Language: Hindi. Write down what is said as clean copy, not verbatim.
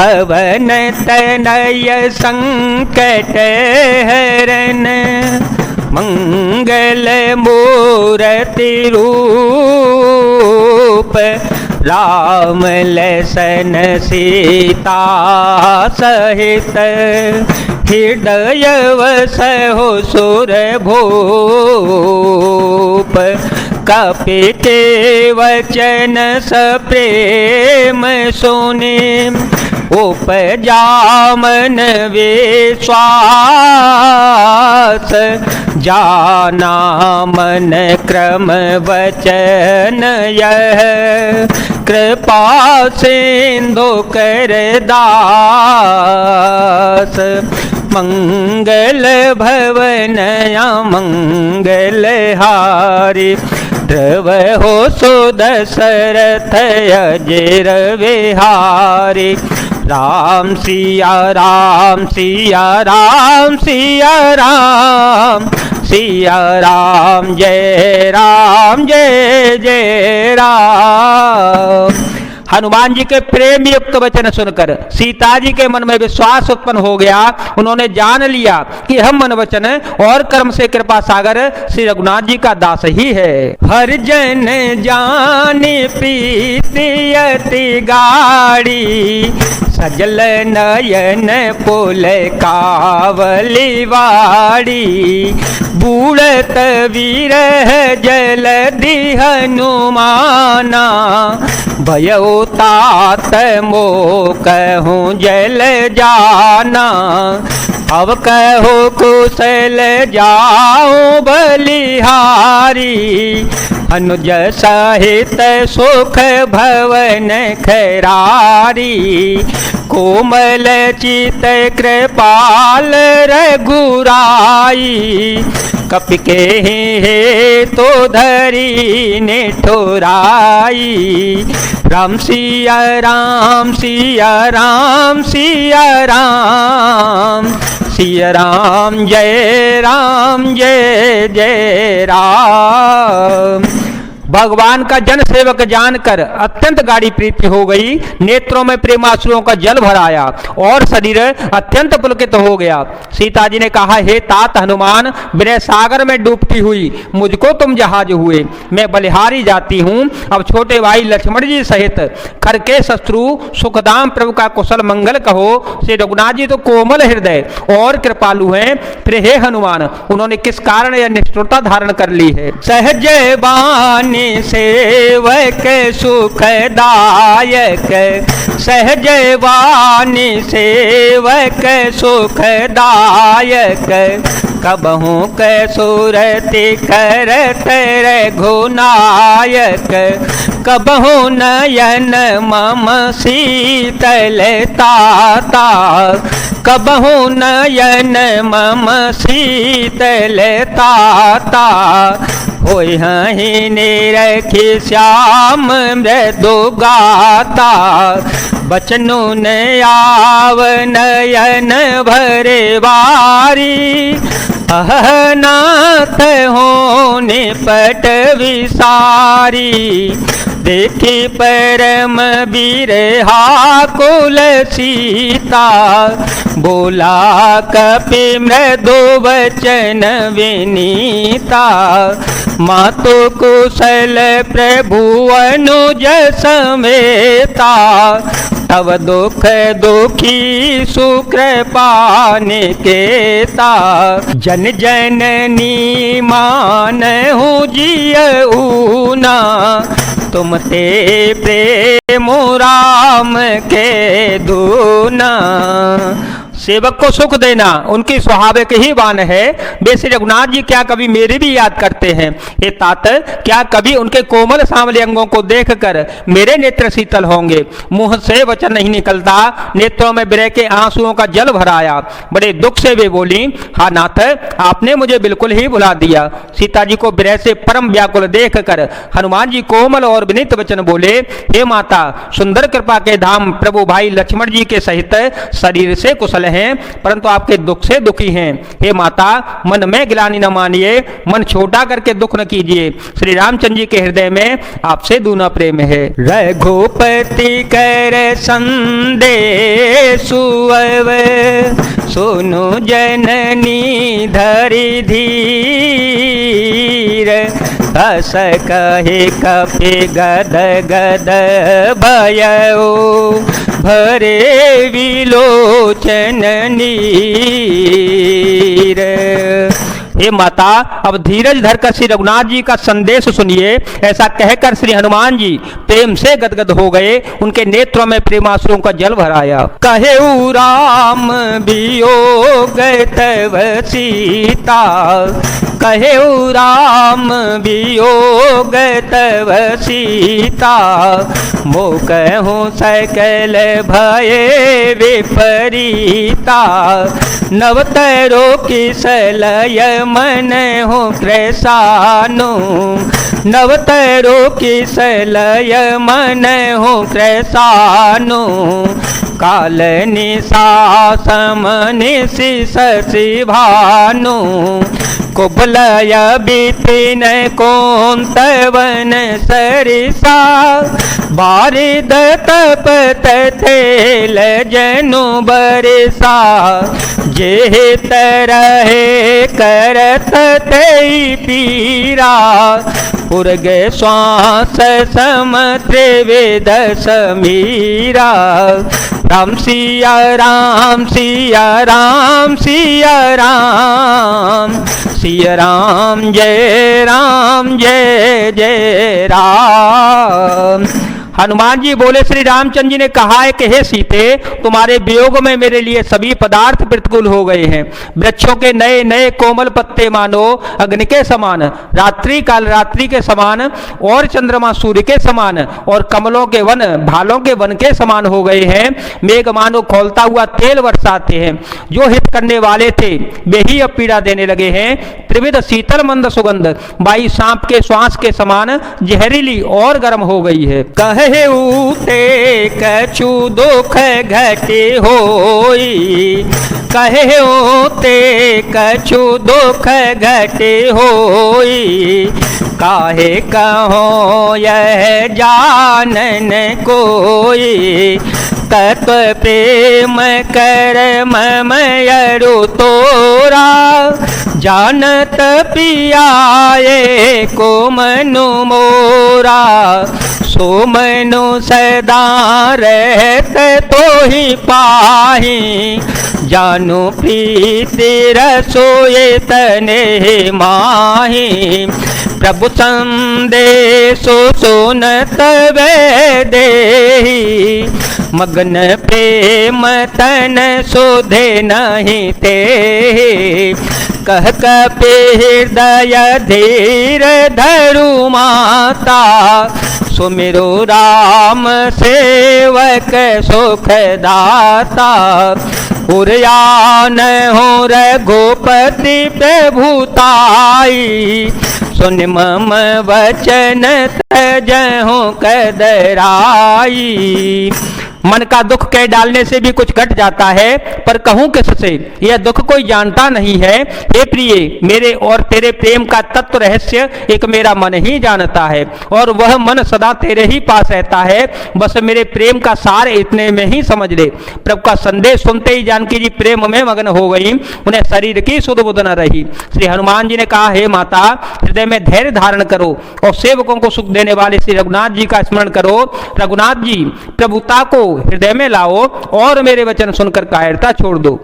पवन तनय संकट हरन, मंगल मूर्ति रूप, राम लसन सीता सहित, हृदय वसहु सुर भूप, कपिते वचन सप्रेम सुने, उपजा मन विश्वास, जाना मन क्रम वचन यह, कृपा सिंधु कर दास, मंगल भवन मंगल हारी, ध्रुव हो सुदशरथ अजिर विहारी, राम सिया राम सिया राम सिया राम, सिया राम जय जय राम। हनुमान जी के प्रेम युक्त वचन सुनकर सीता जी के मन में विश्वास उत्पन्न हो गया। उन्होंने जान लिया कि हम मन वचन और कर्म से कृपा सागर श्री रघुनाथ जी का दास ही है। हर जन जाने प्रीति अति गाड़ी, सजल नयन पुल कावली वाड़ी, बूढ़त वीरह जलधि हनुमाना, भयो तात मोह कहूँ जल जाना, अब कहो कुशल जाओ बलिहारी, अनुज सहित सुख भवन खरारी, कोमल चित कृपाल रघुराई, कपि के हे तो धरी निठुराई, राम सिया राम सिया राम सिया राम, सिया राम जय जय राम। भगवान का जन सेवक जानकर अत्यंत गाढ़ी प्रीति हो गई, नेत्रों में प्रेमाश्रुओं का जल भर आया और शरीर अत्यंत पुलकित हो गया। सीता जी ने कहा, हे तात हनुमान, विरह सागर में डूबती हुई मुझको तुम जहाज हुए, मैं बलिहारी जाती हूँ। अब छोटे भाई लक्ष्मण जी सहित खर के शत्रु सुखदाम प्रभु का कुशल मंगल कहो। श्री रघुनाथ जी तो कोमल हृदय और कृपालु हैं, फिर हे हनुमान उन्होंने किस कारण यह निष्ठुरता धारण कर ली है। सहज बानी सेवक सुखदायक, सहज वाणी सेवक सुखदायक, कबहू कै सुरति करत रघुनायक, कबहू नयन मम शीतलताता, कबहू नयन मम शीतलताता, होय हहि निरखि श्याम मृदु गाता, बचनु न आव नयन भरे बारी, अहनाथ हो निपट विसारी, देखी परम बिरहा कुल सीता, बोला कपि मृदु वचन विनीता, मातु कुशल प्रभु अनुज समेता, तब दुख दुखी सुकृपा निकेता, जन जननी मानहु जियऊना, तुम ते प्रेम राम के दूना। सेवक को सुख देना उनकी स्वाभाविक ही वाण है। वे श्री रघुनाथ जी क्या कभी मेरी भी याद करते हैं। हे तात, क्या कभी उनके कोमल सांवले अंगों को देखकर मेरे नेत्र शीतल होंगे। मुंह से वचन नहीं निकलता, नेत्रों में विरह के आंसुओं का जल भर आया। बड़े दुख से वे बोली, हा नाथ, आपने मुझे बिल्कुल ही भुला दिया। सीता जी को विरह से परम व्याकुल देख कर हनुमान जी कोमल और विनीत वचन बोले, हे माता, सुंदर कृपा के धाम प्रभु भाई लक्ष्मण जी के सहित शरीर से कुशल हैं, परंतु आपके दुख से दुखी हैं। हे माता, मन में गिलानी न मानिए, मन छोटा करके दुख न कीजिए। श्री रामचंद्र जी के हृदय में आपसे दूना प्रेम है। रघुपति कर संदेह सुअव सुनु जननी धरि धीर हस कहे कपि गद गद भयो भरे विलोचन नीर। हे माता, अब धीरज धरकर श्री रघुनाथ जी का संदेश सुनिए। ऐसा कहकर श्री हनुमान जी प्रेम से गदगद हो गए, उनके नेत्रों में प्रेमाश्रुओं का जल भराया। कहेउ राम वियोग तव सीता, कहेउ राम वियोग तव सीता, मोकहु सकल भये विपरीता, नवतरो किसलय मन हो कृशानु, नवतरो किसलय मन हो कृशानु, काल निशा समनिशि शशि भानु, कुबलय बिपिन कोंतवन सरिसा, बारिद तपत थेल जनु बरिसा, जेह तरहे करत तई पीरा, उर्ग श्वास सम त्रिविध समीरा, राम सिया राम सिया राम सिया राम, सिया राम जय जय राम। हनुमान जी बोले, श्री रामचंद्र जी ने कहा है कि हे सीते, तुम्हारे वियोग में मेरे लिए सभी पदार्थ प्रतिकूल हो गए हैं। वृक्षों के नए नए कोमल पत्ते मानो अग्नि के समान, रात्रि काल रात्रि के समान, और चंद्रमा सूर्य के समान, और कमलों के वन भालों के वन के समान हो गए हैं। मेघ मानो खौलता हुआ तेल बरसाते हैं, जो हित करने वाले थे वे ही अब पीड़ा देने लगे हैं। त्रिविध शीतल मंद सुगंध बाई सांप के श्वास के समान जहरीली और गर्म हो गई है। कहेउ ते कछु दुख घटे होई, कहेउ ते कछु दुख घटे होई, काहे कहो यह जानन कोई, तत्व प्रेम कर मयरु तोरा, जानत पियाए को मनु मोरा, सो मनु सदा रहत तो ही पाही, जानु प्रीति रसोए तने माही, प्रभु संदेशो सुनत वे देही, मगन प्रेम तन सुधे नहीं ते, कह कपि हृदय धीर धरु माता, सुमिरो राम सेवक सुख दाता, उरयान हो रघुपति प्रभुताई, सुन मम वचन तजहु कदराई। मन का दुख कह डालने से भी कुछ घट जाता है, पर कहूं किससे, यह दुख कोई जानता नहीं है। हे प्रिय, मेरे और तेरे प्रेम का तत्व रहस्य एक मेरा मन ही जानता है, और वह मन सदा तेरे ही पास रहता है। बस मेरे प्रेम का सार इतने में ही समझ ले। प्रभु का संदेश सुनते ही जानकी जी प्रेम में मग्न हो गई, उन्हें शरीर की सुध बुध न रही। श्री हनुमान जी ने कहा, हे माता, हृदय में धैर्य धारण करो और सेवकों को सुख देने वाले श्री रघुनाथ जी का स्मरण करो। रघुनाथ जी, प्रभुता को हृदय में लाओ और मेरे वचन सुनकर कायरता छोड़ दो।